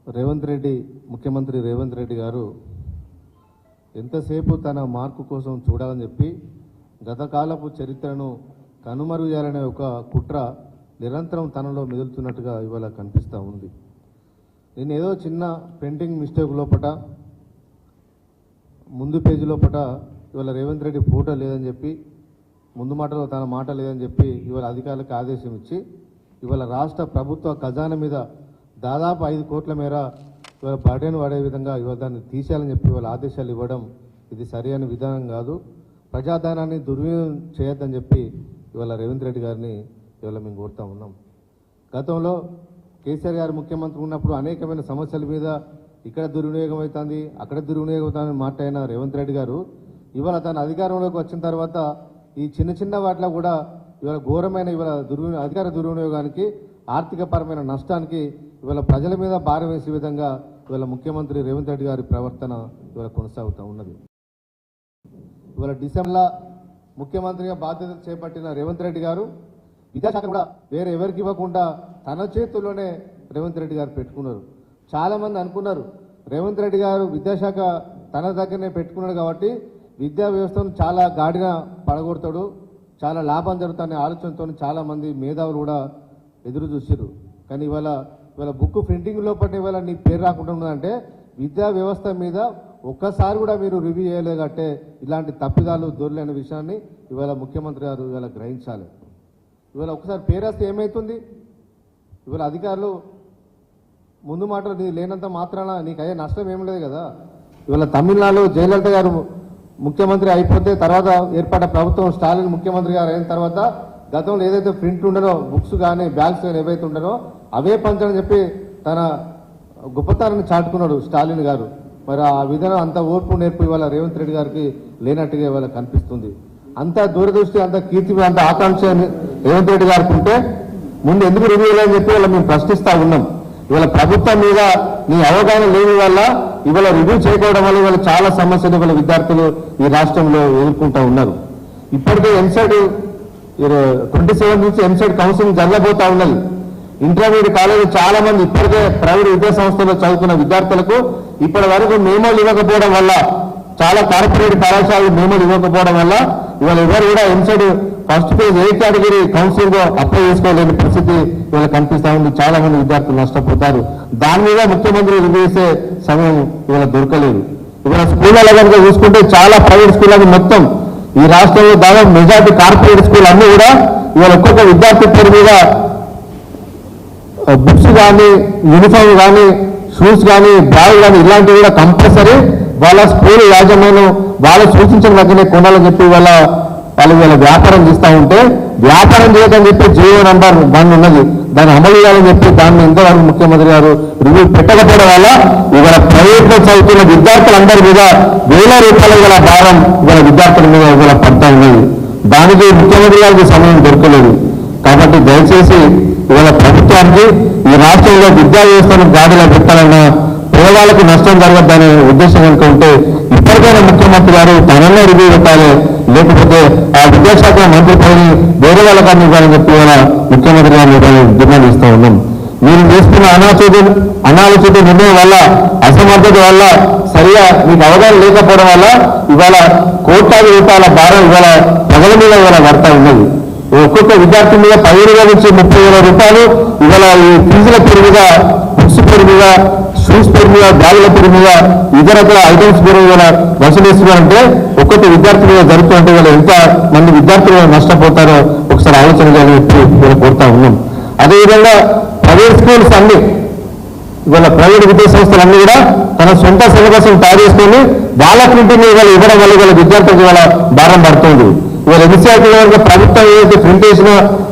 ముఖ్యమంత్రి రేవంత్ రెడ్డి గారు ఎంతసేపు తన మార్కు కోసం చూడాలని చెప్పి గతకాలపు చరిత్రను కనుమరుగు చేయాలనే ఒక కుట్ర నిరంతరం తనలో మెదులుతున్నట్టుగా ఇవాళ కనిపిస్తూ ఉంది. నేను ఏదో చిన్న ప్రింటింగ్ మిస్టేక్ లోపట ముందు పేజీ లోపట ఇవాళ రేవంత్ రెడ్డి ఫోటో లేదని చెప్పి ముందు మాటలో తన మాట లేదని చెప్పి ఇవాళ అధికారులకు ఆదేశం ఇచ్చి ఇవాళ రాష్ట్ర ప్రభుత్వ ఖజానా మీద దాదాపు 5 కోట్ల మేర ఇవాళ బర్డెన్ పడే విధంగా ఇవాళ దాన్ని తీసేయాలని చెప్పి ఇవాళ ఆదేశాలు ఇవ్వడం ఇది సరైన విధానం కాదు. ప్రజాధనాన్ని దుర్వినియోగం చేయొద్దని చెప్పి ఇవాళ రేవంత్ రెడ్డి గారిని ఇవాళ మేము కోరుతా ఉన్నాం. గతంలో కేసీఆర్ గారు ముఖ్యమంత్రి ఉన్నప్పుడు అనేకమైన సమస్యల మీద ఇక్కడ దుర్వినియోగం అవుతుంది, అక్కడ దుర్వినియోగం అవుతుందని మాట్లాడిన రేవంత్ రెడ్డి గారు ఇవాళ తన అధికారంలోకి వచ్చిన తర్వాత ఈ చిన్న చిన్న వాటిలో కూడా ఇవాళ ఘోరమైన ఇవాళ అధికార దుర్వినియోగానికి ఆర్థికపరమైన నష్టానికి ఇవాళ ప్రజల మీద భారం వేసే విధంగా ఇవాళ ముఖ్యమంత్రి రేవంత్ రెడ్డి గారి ప్రవర్తన ఇవాళ కొనసాగుతూ ఉన్నది. ఇవాళ డిసెంబర్లో ముఖ్యమంత్రిగా బాధ్యతలు చేపట్టిన రేవంత్ రెడ్డి గారు విద్యాశాఖ కూడా వేరే ఎవరికి ఇవ్వకుండా తన చేతుల్లోనే రేవంత్ రెడ్డి గారు పెట్టుకున్నారు. చాలామంది అనుకున్నారు రేవంత్ రెడ్డి గారు విద్యాశాఖ తన దగ్గరనే పెట్టుకున్నాడు కాబట్టి విద్యా వ్యవస్థను చాలా గాడిన పడగొడతాడు, చాలా లాభం జరుగుతాయనే ఆలోచనతో చాలామంది మేధావులు కూడా ఎదురు చూసారు. కానీ ఇవాళ బుక్ ప్రింటింగ్ లోపల ఇవాళ నీ పేరు రాకుండా ఉన్నదంటే విద్యా వ్యవస్థ మీద ఒక్కసారి కూడా మీరు రివ్యూ చేయలేదంటే ఇలాంటి తప్పిదాలు దొరలేని విషయాన్ని ఇవాళ ముఖ్యమంత్రి గారు ఇవాళ గ్రహించాలి. ఇవాళ ఒకసారి పేరేస్తే ఏమవుతుంది? ఇవాళ అధికారులు ముందు మాటలు నీ లేనంత మాత్రాన నీకు అయ్యే నష్టం ఏం లేదు కదా. ఇవాళ తమిళనాడు జయలలిత గారు ముఖ్యమంత్రి అయిపోతే తర్వాత ఏర్పడ్డ ప్రభుత్వం స్టాలిన్ ముఖ్యమంత్రి గారు అయిన తర్వాత గతంలో ఏదైతే ప్రింట్ ఉండనో బుక్స్ కానీ బ్యాగ్స్ కానీ ఏవైతే ఉండనో అవే పంచని చెప్పి తన గొప్పతనాన్ని చాటుకున్నాడు స్టాలిన్ గారు. మరి ఆ విధానం అంత ఓర్పు నేర్పు ఇవాళ రేవంత్ రెడ్డి గారికి లేనట్టుగా ఇవాళ కనిపిస్తుంది. అంత దూరదృష్టి, అంత కీర్తి, అంత ఆకాంక్ష రేవంత్ రెడ్డి గారికి ఉంటే ముందు ఎందుకు రివ్యూ లేదని చెప్పి ఇవాళ మేము ప్రశ్నిస్తూ ఉన్నాం. ఇవాళ ప్రభుత్వం మీద నీ అవగాహన లేని వల్ల ఇవాళ రివ్యూ చేయకపోవడం వల్ల ఇవాళ చాలా సమస్యలు ఇవాళ విద్యార్థులు ఈ రాష్ట్రంలో ఎదుర్కొంటూ ఉన్నారు. ఇప్పటికే ఎంసెట్ 27 నుంచి ఎంసెట్ కౌన్సిలింగ్ జరగబోతా ఉన్నది. ఇంటర్మీడియట్ కాలేజీ చాలా మంది ఇప్పటికే ప్రైవేట్ విద్యా సంస్థల్లో చదువుకున్న విద్యార్థులకు ఇప్పటి వరకు మేమోలు ఇవ్వకపోవడం వల్ల, చాలా కార్పొరేట్ కళాశాలలు మేమోలు ఇవ్వకపోవడం వల్ల ఇవాళ ఎవరు కూడా ఎంసెట్ ఫస్ట్ ఫేజ్ ఏ కేటగిరీ కౌన్సిలింగ్ అప్లై చేసుకోలేని పరిస్థితి ఇవాళ కనిపిస్తా ఉంది. చాలా మంది విద్యార్థులు నష్టపోతారు. దాని మీద ముఖ్యమంత్రి రివ్యూ చేసే సమయం ఇవాళ దొరకలేదు. ఇవాళ స్కూళ్ళలో కనుక చూసుకుంటే చాలా ప్రైవేట్ స్కూళ్ళని మొత్తం ఈ రాష్ట్రంలో దాదాపు మెజార్టీ కార్పొరేట్ స్కూల్ అన్ని కూడా ఇవాళ ఒక్కొక్క విద్యార్థి పేరు మీద బుక్స్ కానీ, యూనిఫామ్ కానీ, షూస్ కానీ, బ్యాగ్ కానీ ఇలాంటివి కూడా కంపల్సరీ వాళ్ళ స్కూల్ యాజమాన్యం వాళ్ళు సూచించిన దగ్గరనే కొనాలని చెప్పి వాళ్ళు వ్యాపారం చేస్తూ ఉంటే వ్యాపారం చేయదని చెప్పి జియో నంబర్ 1 ఉన్నది, దాన్ని అమలు చేయాలని చెప్పి దాన్ని ఇంతవరకు ముఖ్యమంత్రి గారు రివ్యూ పెట్టకపోవడం వల్ల ఇవాళ ప్రైవేట్ లో చదువుతున్న విద్యార్థులందరి మీద వేల రూపాయల గల భారం ఇవాళ విద్యార్థుల మీద ఇవాళ పడతా ఉన్నది. దానికి ముఖ్యమంత్రి గారికి సమయం దొరకలేదు. కాబట్టి దయచేసి ఇవాళ ప్రభుత్వానికి ఈ రాష్ట్రంలో విద్యా వ్యవస్థను గాడిలో పెట్టాలన్న పేదవాళ్ళకు నష్టం జరగద్దనే ఉద్దేశం కనుక ఉంటే ఇప్పటికైనా ముఖ్యమంత్రి గారు తననే రివ్యూ పెట్టాలి, లేకపోతే ఆ విద్యాశాఖ మంత్రి పదవి వేరే వాళ్ళకి ఇవ్వాలని చెప్పి ముఖ్యమంత్రి గారు డిమాండ్ ఇస్తూ ఉన్నాం. మీరు చేస్తున్న అనాలోచిత నిర్ణయం వల్ల, అసమర్థత వల్ల, సరిగా మీకు అవగాహన లేకపోవడం వల్ల ఇవాళ కోట్లాది రూపాయల భారం ఇవాళ ప్రజల మీద ఇవాళ పడతా ఉన్నది. ఒక్కొక్క విద్యార్థి మీద 15,000 నుంచి 30,000 రూపాయలు ఇవాళ ఈ ఫీజుల పేరు మీద, బుక్స్ పేరు మీద, షూస్ పేరు మీద, బ్యాగుల పేరు మీద, ఇతరత్ర ఐటమ్స్ పేరు మీద వసూలు చేస్తున్నారంటే ఒక్కొక్క విద్యార్థి మీద జరుగుతుంటే వాళ్ళు ఎంత మంది విద్యార్థులు నష్టపోతారో ఒకసారి ఆలోచన చేయాలని చెప్పి కోరుతా ఉన్నాం. అదేవిధంగా ప్రైవేట్ స్కూల్స్ అన్ని ఇవాళ ప్రైవేట్ విద్యా సంస్థలన్నీ కూడా తన సొంత సిలబస్ తయారు చేసుకొని వాళ్ళ ప్రింటింగ్ ఇవాళ ఇవ్వడం వల్ల ఇవాళ విద్యార్థులకు ఇవాళ భారం పడుతుంది. ఇవాళ ఎన్సీఆర్టీ కనుక ప్రభుత్వం ఏదైతే ప్రింట్ చేసిన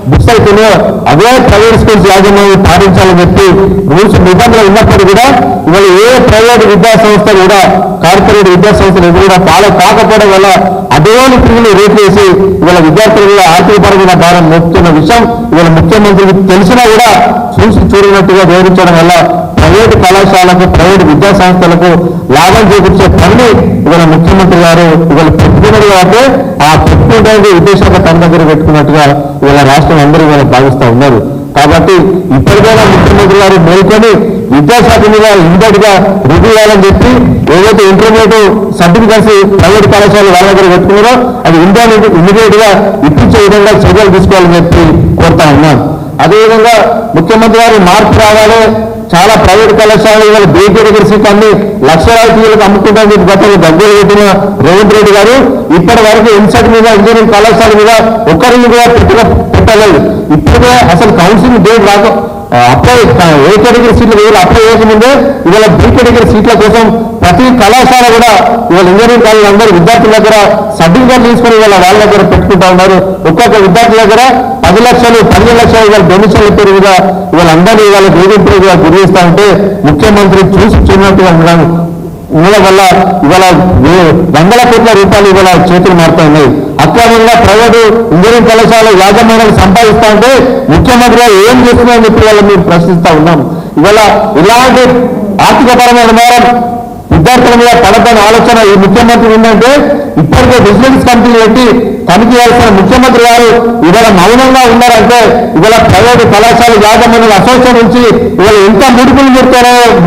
బుక్స్ అయితేనో అవే ప్రైవేట్ స్కూల్స్ యాజమాన్యం పాటించాలని చెప్పి రూల్స్ నిబంధనలు ఉన్నప్పుడు కూడా ఇవాళ ఏ ప్రైవేట్ విద్యా సంస్థ కూడా కార్పొరేట్ విద్యా సంస్థలు ఎదురు కూడా ఫాలో కాకపోవడం వల్ల అదేని ఫీజులు రేట్ చేసి ఇవాళ విద్యార్థుల మీద ఆర్థికపరమైన భారం మోపుతున్న విషయం ఇవాళ ముఖ్యమంత్రికి తెలిసినా కూడా చూసి చూడనట్టుగా వివరించడం వల్ల ప్రైవేటు కళాశాలకు, ప్రైవేటు విద్యా సంస్థలకు లాభం చేకూర్చే పనిని ఇవాళ ముఖ్యమంత్రి గారు ఇవాళ పెట్టుకున్నది కాబట్టి ఆ పెట్టుకుంటే విద్యాశాఖ తన దగ్గర పెట్టుకున్నట్టుగా ఇవాళ రాష్ట్రం అందరూ ఇవాళ భావిస్తూ ఉన్నారు. కాబట్టి ఇప్పటికైనా ముఖ్యమంత్రి గారు మేల్కొని విద్యాశాఖ మీద ఇమ్మీడియట్ గా రివ్యూ చేయాలని చెప్పి ఏదైతే ఇంటర్మీడియట్ సర్టిఫికెట్స్ ప్రైవేట్ కళాశాలలు వాళ్ళ దగ్గర పెట్టుకున్నారో అది ఇమ్మీడియట్ గా ఇప్పించే విధంగా చర్యలు తీసుకోవాలని చెప్పి కోరుతా ఉన్నాం. అదేవిధంగా ముఖ్యమంత్రి గారు మార్పు రావాలి, చాలా ప్రైవేట్ కళాశాలలు ఇవాళ బీఈడీ డిగ్రీ సీట్ అన్ని లక్షలాది ఫీజులకు అమ్ముకుంటామని చెప్పి గతంలో దగ్గర పెట్టిన రేవంత్ రెడ్డి గారు ఇప్పటి వరకు ఎంసెట్ మీద ఇంజనీరింగ్ కళాశాల మీద ఒక్కరిని కూడా పెట్టలేదు. ఇప్పుడు అసలు కౌన్సిలింగ్ డేట్ రాక అప్లై ఏ కేటగిరీ సీట్లు వేయాలి అప్లై చేయకముందే ఇవాళ బీ కేటగిరీ సీట్ల కోసం ప్రతి కళాశాల కూడా ఇవాళ ఇంజనీరింగ్ కాలేజ్ అందరూ విద్యార్థుల దగ్గర సర్టిఫికేట్ తీసుకుని ఇవాళ వాళ్ళ దగ్గర పెట్టుకుంటా ఉన్నారు. ఒక్కొక్క విద్యార్థుల దగ్గర 10 లక్షలు 15 లక్షలు ఇవాళ డొనేషన్ల పేరుగా ఇవాళ అందరూ ఇవాళ వేధింపులుగా గురి చేస్తా ఉంటే ముఖ్యమంత్రి చూసి చూసినట్టుగా ఉండడం వల్ల ఇవాళ 100 కోట్ల రూపాయలు ఇవాళ చేతులు మారుతా ఉన్నాయి. అక్రమంగా ప్రైవేటు ఇంజనీరింగ్ కళాశాల యాజమాన్యాలు సంపాదిస్తా ఉంటే ముఖ్యమంత్రి ఏం చేస్తున్నారని చెప్పి ఇవాళ మేము ప్రశ్నిస్తా ఉన్నాం. ఇవాళ ఇలాంటి ఆర్థికపరమైన నేరం విద్యార్థుల మీద పడద్దని ఆలోచన ఈ ముఖ్యమంత్రి ఉందంటే ఇప్పటికే విజిలెన్స్ కమిటీలు పెట్టి తనిఖీ చేయాల్సిన ముఖ్యమంత్రి గారు ఇవాళ మౌనంగా ఉన్నారంటే ఇవాళ ప్రైవేటు కళాశాల యాజమాన్యాల అసోసియేషన్ నుంచి ఇవాళ ఎంత ముడుపులు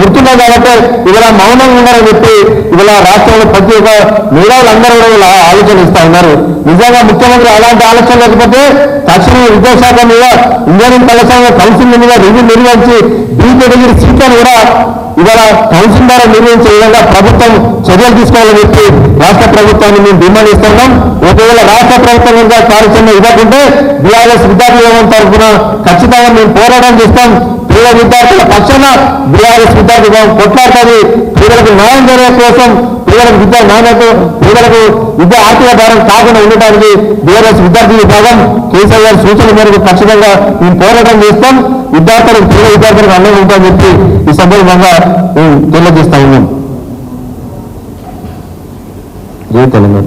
ముడుతున్నాయి కాబట్టి ఇవాళ మౌనంగా ఉన్నారని చెప్పి ఇవాళ రాష్ట్రంలో ప్రతి ఒక్క మేధావులందరూ కూడా ఆలోచన ఇస్తా ఉన్నారు. నిజంగా ముఖ్యమంత్రి అలాంటి ఆలోచన లేకపోతే తక్షణమే విద్యాశాఖ మీద ఇంజనీరింగ్ కళాశాల కౌన్సిలింగ్ మీద రివ్యూ నిర్వహించి బీ కేటగిరీ సీట్లను కూడా ఇవాళ కౌన్సిల్ ద్వారా నిర్వహించే విధంగా ప్రభుత్వం చర్యలు తీసుకోవాలని చెప్పి రాష్ట్ర ప్రభుత్వాన్ని మేము డిమాండ్ ఇస్తున్నాం. ఒకవేళ రాష్ట్ర ప్రభుత్వం ఇంకా కార్యక్రమం ఇవ్వకుంటే బీఆర్ఎస్ విద్యార్థి యోగం తరఫున ఖచ్చితంగా మేము పోరాటం చేస్తాం. పేద విద్యార్థుల పక్షాన బీఆర్ఎస్ విద్యార్థి యోగం కొట్లాడుతుంది. పేదలకు న్యాయం జరిగే కోసం పేదలకు విద్యా నాణ్యత పేదలకు విద్యా ఆర్థిక భారం కాకుండా ఉండటానికి బీఆర్ఎస్ విద్యార్థి విభాగం కేసీఆర్ గారి సూచనల మేరకు ఖచ్చితంగా మేము పోరాటం చేస్తాం. విద్యార్థులకు పేద విద్యార్థులకు అన్నం ఉంటామని చెప్పి ఈ సందర్భంగా తెలియజేస్తా ఉన్నాం. జై తెలంగాణ.